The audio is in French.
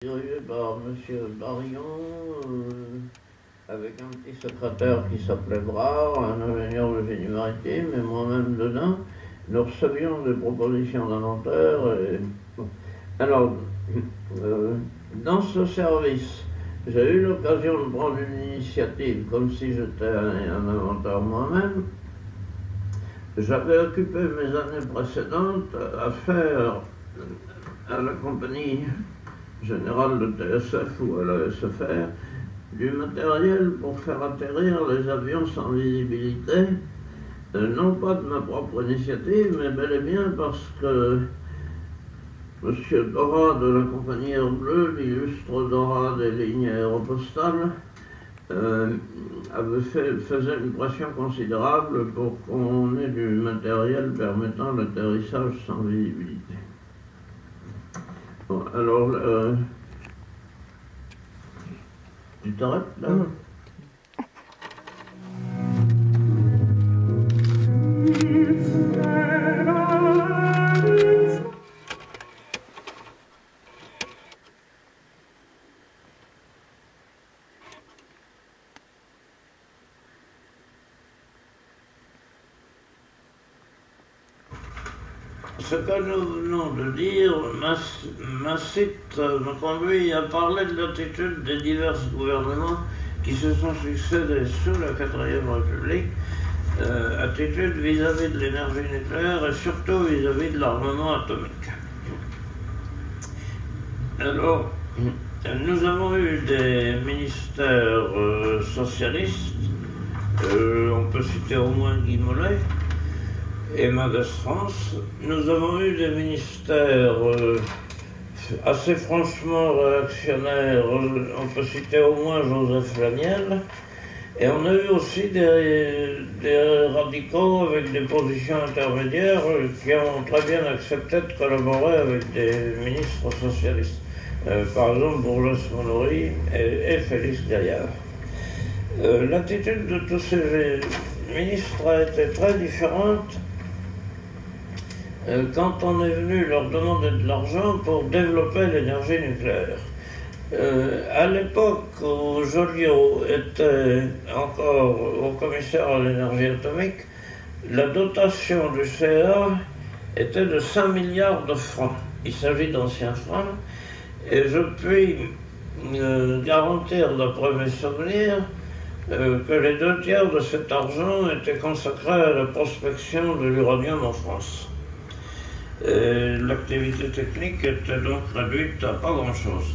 Dirigé par M. Barillon, avec un petit secrétaire qui s'appelait Brard, un ingénieur de génie maritime, et moi-même dedans. Nous recevions des propositions d'inventaires. Alors, dans ce service, j'ai eu l'occasion de prendre une initiative, comme si j'étais un inventeur moi-même. J'avais occupé mes années précédentes à faire à la compagnie générale de TSF ou à la SFR du matériel pour faire atterrir les avions sans visibilité, non pas de ma propre initiative, mais bel et bien parce que M. Dora de la compagnie Air Bleu, l'illustre Dora des lignes aéropostales, faisait une pression considérable pour qu'on ait du matériel permettant l'atterrissage sans visibilité. Bon, alors, tu t'arrêtes là? Ce que nous venons de dire me conduit à parler de l'attitude des divers gouvernements qui se sont succédés sous la 4e République, attitude vis-à-vis de l'énergie nucléaire et surtout vis-à-vis de l'armement atomique. Alors, nous avons eu des ministères socialistes, on peut citer au moins Guy Mollet et Mendes France. Nous avons eu des ministères assez franchement réactionnaires, on peut citer au moins Joseph Lamiel, et on a eu aussi des radicaux avec des positions intermédiaires qui ont très bien accepté de collaborer avec des ministres socialistes, par exemple Bourges Monori et Félix Gaillard. L'attitude de tous ces ministres a été très différente quand on est venu leur demander de l'argent pour développer l'énergie nucléaire. À l'époque où Joliot était encore au commissaire à l'énergie atomique, la dotation du CA était de 5 milliards de francs. Il s'agit d'anciens francs, et je puis garantir, d'après mes souvenirs, que les 2/3 de cet argent étaient consacrés à la prospection de l'uranium en France. L'activité technique était donc réduite à pas grand-chose.